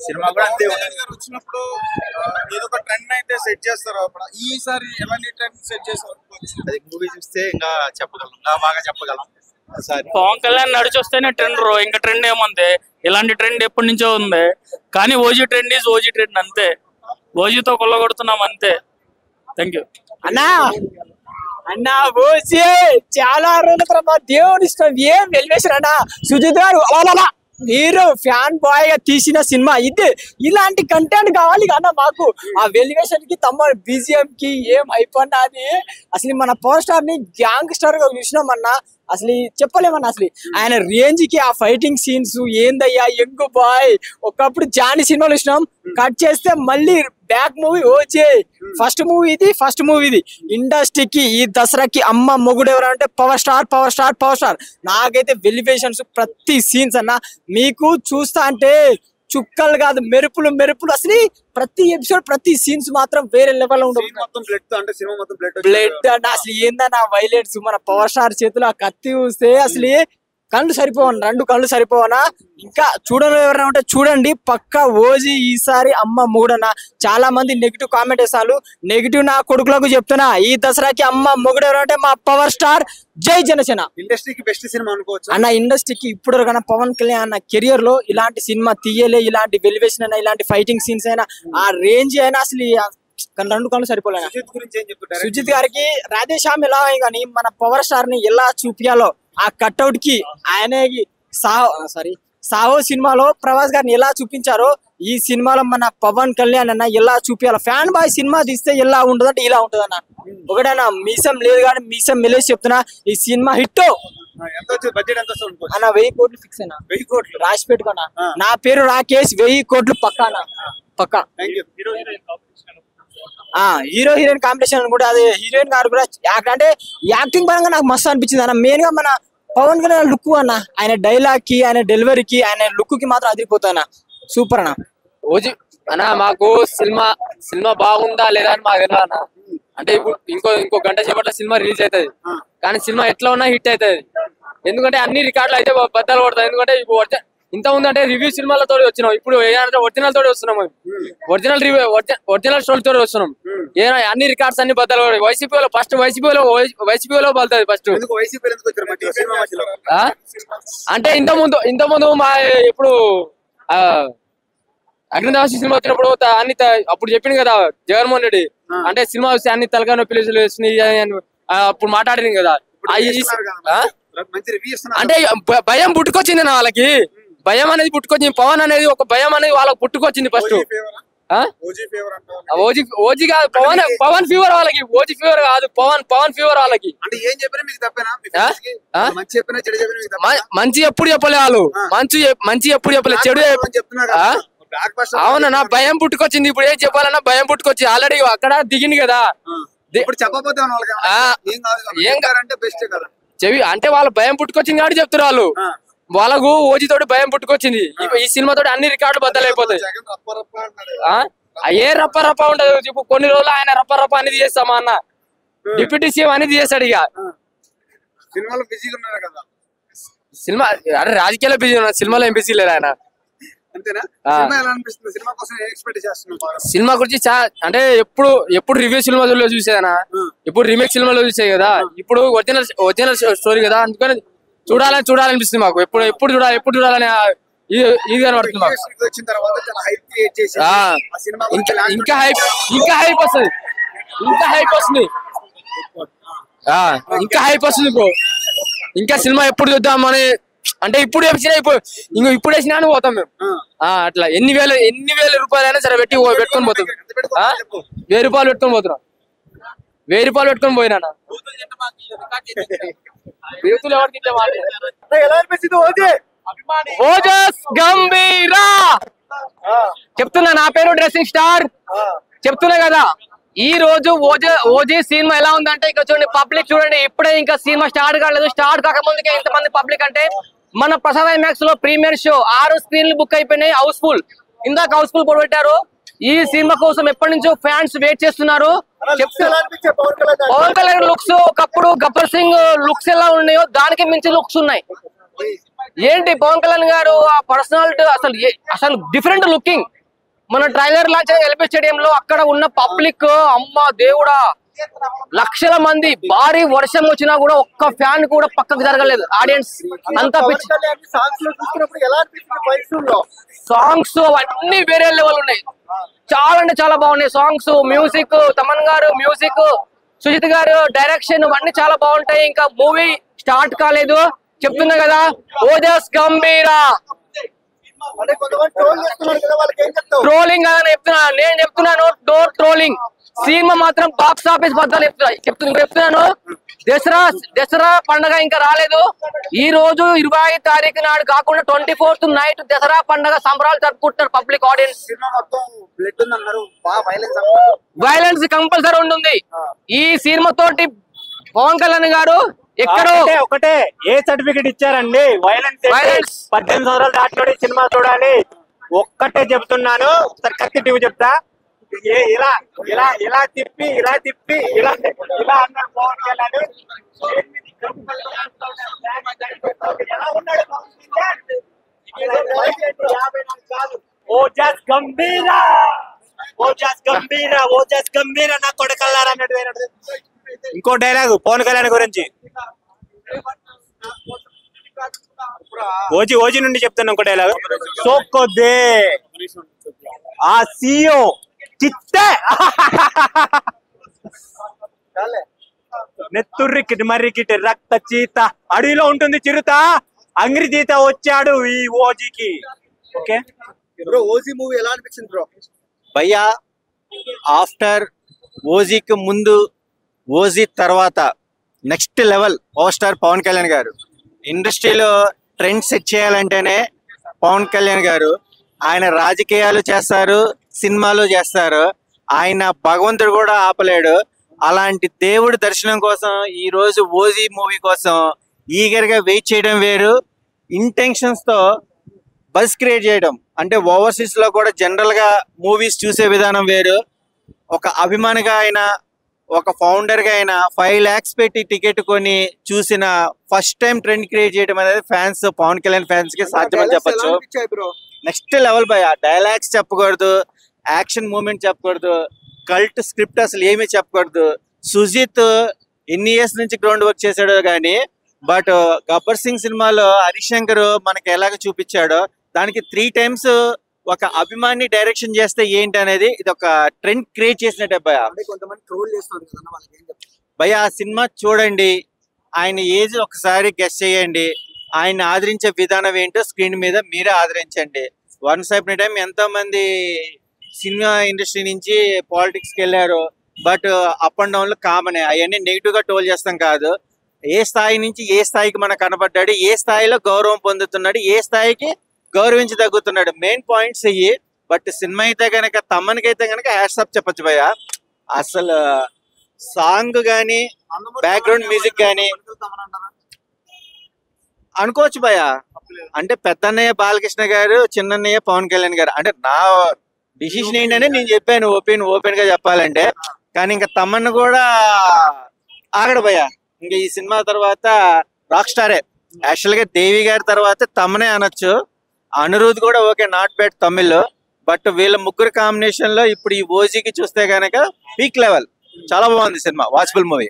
Cinema కూడా అంతే వచ్చినప్పుడు ఏదో ఒక ట్రెండ్ అయితే సెట్ చేస్తారు. అప్పుడు ఈసారి ఎలాంటి ట్రెండ్ సెట్ చేస్తారు? అది మూవీ చూస్తే ఇంకా చెప్పగలం, ఇంకా బాగా చెప్పగలం. పవన్ కళ్యాణ్ నడిచి వస్తేనే ట్రెండ్. ఇంకా ట్రెండ్ ఏముంది? ఇలాంటి ట్రెండ్ ఎప్పటి నుంచో ఉంది. కానీ OG trend is OG trend అంతే. ఓజీతో కొల్లగొడుతున్నాం అంతే. థ్యాంక్ యూ అన్నా. అన్నా ఓజీ చాలా రోజుల తర్వాత దేవుని ఇష్టం ఏం వెలివేశారు అన్నా. సుజిత్ గారు అలా మీరు ఫ్యాన్ బాయ్ గా తీసిన సినిమా ఇది. ఇలాంటి కంటెంట్ కావాలి కన్నా మాకు. ఆ వెలివేషన్ కి తమ బీజిఎం కి ఏం అయిపోయినది. అసలు మన పవర్ స్టార్ ని గ్యాంగ్ స్టార్ గా చూసినామన్నా. అసలు చెప్పలేమన్నా. అసలు ఆయన రేంజ్ కి ఆ ఫైటింగ్ సీన్స్ ఏందయ్యా యంగ్ బాయ్. ఒకప్పుడు జానీ సినిమాలు చూసినాం, కట్ చేస్తే మళ్ళీ back movie OJ. First movie ఇది ఇండస్ట్రీకి ఈ దసరాకి అమ్మ మొగుడు ఎవరంటే పవర్ స్టార్. నాకైతే వెలివేషన్స్ ప్రతి సీన్స్ అన్న మీకు చూస్తా అంటే చుక్కలు కాదు మెరుపులు. అసలు ప్రతి ఎపిసోడ్ ప్రతి సీన్స్ మాత్రం వేరే లెవెల్ లో ఉంటుంది. బ్లడ్ అన్న అసలు ఏందన్న వైలెన్స్. మన పవర్ స్టార్ చేతిలో ఆ కత్తి చూస్తే అసలు కళ్ళు సరిపోవన్నా, 2 కళ్ళు సరిపోవనా. ఇంకా చూడని ఎవరైనా ఉంటే చూడండి పక్కా ఓజీ ఈసారి అమ్మ మొగుడన్న. చాలా మంది నెగిటివ్ కామెంట్ వేసారు. నెగిటివ్ నా కొడుకులకు చెప్తున్నా, ఈ దసరాకి అమ్మ మొగుడు ఎవరంటే మా పవర్ స్టార్. జై జనసేన. ఇండస్ట్రీకి బెస్ట్ సినిమా అనుకోవచ్చు అన్న. ఇండస్ట్రీకి ఇప్పుడు కన్నా పవన్ కళ్యాణ్ అన్న కెరియర్ లో ఇలాంటి సినిమా తీయలే. ఇలాంటి వెలివేషన్ అయినా, ఇలాంటి ఫైటింగ్ సీన్స్ అయినా, ఆ రేంజ్ అయినా అసలు 2 కళ్ళు సరిపోలేనా. సుజిత్ గారికి రాధేశ్యామ్ ఎలా కానీ మన పవర్ స్టార్ ని ఎలా చూపించాలో ఆ కట్అవుట్ కి ఆయనే సాహో సినిమాలో ప్రభాస్ గారిని ఎలా చూపించారో ఈ సినిమాలో మన పవన్ కళ్యాణ్ అన్న ఎలా చూపించాలి. ఫ్యాన్ బాయ్ సినిమా తీస్తే ఎలా ఉంటది అంటే ఇలా ఉంటది అన్న. ఒకటన్నా మీసం లేదు కానీ మీసం మెలేసి చెప్తున్నా ఈ సినిమా హిట్ అన్న. 1000 కోట్లు ఫిక్స్ అయినా. 1000 కోట్లు రాసి పెట్టుకున్నా. నా పేరు రాకేష్. 1000 కోట్లు పక్కా. హీరో హీరోయిన్ కాంపిటీషన్ కూడా అది. హీరోయిన్ గారు కూడా అంటే యాక్టింగ్ పరంగా నాకు మస్తు అనిపించింది అన్న. మెయిన్ గా మన పవన్ కళ్యాణ్ లుక్ అన్న, ఆయన డైలాగ్ కి, ఆయన డెలివరీకి, ఆయన లుక్ కి మాత్రం అదిరిపోతానా. సూపర్ అన్న. ఓజీ అన్న మాకు సినిమా బాగుందా లేదా అని మాకు తెలియదు అన్న. అంటే ఇప్పుడు ఇంకో గంట సేపట్లో సినిమా రిలీజ్ అవుతుంది. కానీ సినిమా ఎట్లా ఉన్నా హిట్ అవుతుంది. ఎందుకంటే అన్ని రికార్డులు అయితే బద్దలు కొడతాయి. ఎందుకంటే ఇప్పుడు ఇంత ఉందంటే రివ్యూ సినిమాలతో వచ్చినాం. ఇప్పుడు ఏంటంటే ఒరిజినల్ తోటి వస్తున్నాం. ఒరిజినల్ స్టోరీ తోటి వస్తున్నాం. ఏమైనా అన్ని రికార్డ్స్ అన్ని బద్దలు కొడతాయి. వైసీపీలో బలుతుంది ఫస్ట్. అంటే ఇంత ముందు మా ఎప్పుడు అగ్నిదాసి సినిమా వచ్చినప్పుడు అన్ని అప్పుడు చెప్పింది కదా జగన్మోహన్ రెడ్డి. అంటే సినిమా వస్తే అన్ని తలకాయ నొప్పులు వస్తున్నాయి అప్పుడు మాట్లాడింది కదా. అంటే భయం పుట్టుకొచ్చింది నా వాళ్ళకి. భయం అనేది పుట్టుకొచ్చింది. పవన్ అనేది ఒక భయం అనేది వాళ్ళకి పుట్టుకొచ్చింది ఫస్ట్. ఓజీ కాదు పవన్ ఫీవర్ వాళ్ళకి. ఓజీ ఫీవర్ కాదు పవన్ ఫీవర్ వాళ్ళకి. మంచి ఎప్పుడు చెప్పలే వాళ్ళు. మంచి ఎప్పుడు చెప్పలే, చెడు అవునన్నా. భయం పుట్టుకొచ్చింది. ఇప్పుడు ఏం చెప్పాలన్నా భయం పుట్టుకొచ్చింది. ఆల్రెడీ అక్కడ దిగింది కదా. చెవి అంటే వాళ్ళ భయం పుట్టుకొచ్చింది కాబట్టి చెప్తున్నారు. వాళ్ళకు ఓజీతోటి భయం పుట్టుకొచ్చింది. ఈ సినిమాతో అన్ని రికార్డులు బద్దలైపోతాయి. ఏ రప్ప ఉండదు. ఇప్పుడు కొన్ని రోజులు ఆయన రప్ప అనేది చేస్తామా అన్న. డిప్యూటీ సీఎం అనేది చేస్తాడు. ఇక సినిమా అంటే రాజకీయాల్లో బిజీ ఉన్నా, సినిమాలో ఏం బిజీ లేరు ఆయన. సినిమా గురించి అంటే ఎప్పుడు రివ్యూ సినిమాలో చూసేదనా. ఇప్పుడు రీమేక్ సినిమాలో చూసే కదా. ఇప్పుడు ఒరిజినల్ స్టోరీ కదా. అందుకని చూడాలనిపిస్తుంది మాకు. ఎప్పుడు చూడాలని ఇది కనబడుతుంది మాకు. ఇంకా హైప్ వస్తుంది. బ్రో. ఇంకా సినిమా ఎప్పుడు చూద్దామని అంటే ఇప్పుడు వేసినా అని పోతాం మేము. అట్లా ఎన్ని వేల రూపాయలైనా సరే పెట్టుకొని పోతాం. 1000 రూపాయలు పెట్టుకొని పోతున్నాం. 1000 రూపాయలు పెట్టుకొని పోయినా. చెప్తున్నా నా పేరు డ్రెస్సింగ్ స్టార్. చెప్తున్నా కదా ఈ రోజు ఓజీ సినిమా ఎలా ఉందంటే ఇక్కడ చూడండి. పబ్లిక్ చూడండి. ఇప్పుడే ఇంకా సినిమా స్టార్ట్ కాలేదు. స్టార్ట్ కాకముందుకే ఎంతమంది పబ్లిక్ అంటే మన ప్రసాద్ ఐమాక్స్ లో ప్రీమియర్ షో 6 స్క్రీన్లు బుక్ అయిపోయినాయి. హౌస్ఫుల్. ఇందాక హౌస్ఫుల్ పెట్టారు. ఈ సినిమా కోసం ఎప్పటి నుంచో ఫ్యాన్స్ వెయిట్ చేస్తున్నారు. పవన్ కళ్యాణ్ లుక్స్ ఒకప్పుడు గబ్బర్ సింగ్ లుక్స్ ఎలా ఉన్నాయో దానికి మించి లుక్స్ ఉన్నాయి. ఏంటి పవన్ కళ్యాణ్ గారు ఆ పర్సనాలిటీ అసలు డిఫరెంట్ లుకింగ్. మన ట్రైలర్ లాంచ్ ఎల్బీ స్టేడియం లో అక్కడ ఉన్న పబ్లిక్ అమ్మ దేవుడా లక్షల మంది, భారీ వర్షం వచ్చినా కూడా ఒక్క ఫ్యాన్ కూడా పక్కకు జరగలేదు. ఆడియన్స్ అంతా పిచ్చి. సాంగ్స్ అవన్నీ వేరే లెవెల్ ఉన్నాయి. చాలా అంటే చాలా బాగున్నాయి సాంగ్స్. మ్యూజిక్ తమన్ గారు మ్యూజిక్, సుజిత్ గారు డైరెక్షన్ ఇవన్నీ చాలా బాగుంటాయి. ఇంకా మూవీ స్టార్ట్ కాలేదు చెప్తున్నా కదా. ఓజస్ గంభీరా ట్రోలింగ్ అని నేను చెప్తున్నాను. Door trolling. సినిమా మాత్రం బాక్స్ ఆఫీస్ బద్దలు చెప్తున్నాను. దసరా పండగ ఇంకా రాలేదు. ఈ రోజు 25 తారీఖు నాడు కాకుండా 24th నైట్ దసరా పండగ సంబరాలు జరుపుకుంటున్నారు పబ్లిక్ ఆడియన్స్. వైలెన్స్ కంపల్సరీ ఉంటుంది. ఈ సినిమా తోటి పవన్ కళ్యాణ్ గారు ఎక్కడో ఒకటే ఏ సర్టిఫికెట్ ఇచ్చారండి? వైలెన్స్ 18 సంవత్సరాలు దాటిలోనే సినిమా చూడాలి. ఒక్కటే చెప్తున్నాను. ఒకసారి కత్తి టీవీ చెప్తా. ఇలా ఇలా ఇలా తిప్పి ఇలా తిప్పి ఇలా ఇలా అన్నాడు పవన్ కళ్యాణ్. ఓజస్ గంభీరా, ఓజస్ గంభీరా, ఓజస్ గంభీరా నా కొడకల్లారా అన్నట్టు. ఇంకో డైలాగ్ పవన్ కళ్యాణ్ గురించి ఓజీ నుండి చెప్తాను. ఇంకో డైలాగ్ సోకొద్దే ఆ సీఓ చిత్తే నెత్తుర్రికి మర్రికిటి రక్త చీత అడవిలో ఉంటుంది చిరుత అంగ్రి చీత వచ్చాడు ఈ ఓజీకి. ఓకే బ్రో, ఓజీ మూవీ ఎలా అనిపించింది బ్రో? భయ్యా ఆఫ్టర్ ఓజీకి ముందు ఓజీ తర్వాత next level power star Pawan Kalyan గారు. ఇండస్ట్రీలో ట్రెండ్ సెట్ చేయాలంటేనే పవన్ కళ్యాణ్ గారు. ఆయన రాజకీయాలు చేస్తారు, సినిమాలు చేస్తారు. ఆయన భగవంతుడు కూడా ఆపలేడు. అలాంటి దేవుడి దర్శనం కోసం ఈ రోజు ఓజీ మూవీ కోసం ఈగర్ గా వెయిట్ చేయడం వేరు, ఇంటెన్షన్స్ తో బజ్ క్రియేట్ చేయడం. అంటే ఓవర్సీస్ లో కూడా జనరల్ గా మూవీస్ చూసే విధానం వేరు. ఒక అభిమానిగా అయినా ఒక ఫౌండర్ గా అయినా 5 lakhs పెట్టి టికెట్ కొని చూసిన ఫస్ట్ టైం ట్రెండ్ క్రియేట్ చేయడం అనేది ఫ్యాన్స్, పవన్ కళ్యాణ్ ఫ్యాన్స్ కి సాధ్యమని చెప్పొచ్చు. Next level by. డైలాగ్స్ చెప్పకూడదు, యాక్షన్ మూమెంట్ చెప్పకూడదు, కల్ట్ స్క్రిప్ట్ అసలు ఏమీ చెప్పకూడదు. సుజిత్ ఎన్ని ఇయర్స్ నుంచి గ్రౌండ్ వర్క్ చేశాడో కానీ, బట్ గబ్బర్ సింగ్ సినిమాలో హరిశంకర్ మనకి ఎలాగ చూపించాడో దానికి 3 times ఒక అభిమాని డైరెక్షన్ చేస్తే ఏంటి అనేది ఇది ఒక ట్రెండ్ క్రియేట్ చేసినట్టే భయ. భయ ఆ సినిమా చూడండి, ఆయన ఏజ్ ఒకసారి గెస్ చేయండి, ఆయన ఆదరించే విధానం ఏంటో స్క్రీన్ మీద మీరే ఆదరించండి. వన్స్ అపాన్ టైం ఎంతో మంది సినిమా ఇండస్ట్రీ నుంచి పాలిటిక్స్ కి వెళ్ళారు. బట్ అప్ అండ్ డౌన్ లో కామన్. అవన్నీ నెగిటివ్ గా టోల్ చేస్తాం కాదు. ఏ స్థాయి నుంచి ఏ స్థాయికి మనకు కనబడ్డాడు, ఏ స్థాయిలో గౌరవం పొందుతున్నాడు, ఏ స్థాయికి గౌరవించి తగ్గుతున్నాడు, మెయిన్ పాయింట్స్ ఇవి. బట్ సినిమా అయితే కనుక తమ్మనికైతే కనుక హ్యాట్సాప్ చెప్పచ్చు భయ్య. అసలు సాంగ్ గానీ బ్యాక్గ్రౌండ్ మ్యూజిక్ గానీ అనుకోవచ్చు భయ్య. అంటే పెద్దన్నయ్య బాలకృష్ణ గారు, చిన్నన్నయ్య పవన్ కళ్యాణ్ గారు. అంటే నా డిసిషన్ ఏంటనే నేను చెప్పాను ఓపెన్ గా చెప్పాలంటే. కానీ ఇంకా తమ్మను కూడా ఆగడు భయ్య. ఇంకా ఈ సినిమా తర్వాత రాక్ స్టారే. యాక్చువల్ గా దేవి గారి తర్వాత తమ్మనే అనొచ్చు. అనిరుద్ కూడా okay, not bad Tamil. But వీళ్ళ ముగ్గురు కాంబినేషన్ లో ఇప్పుడు ఈ ఓజీకి చూస్తే గనక పీక్ లెవెల్. చాలా బాగుంది సినిమా, వాచబుల్ మూవీ.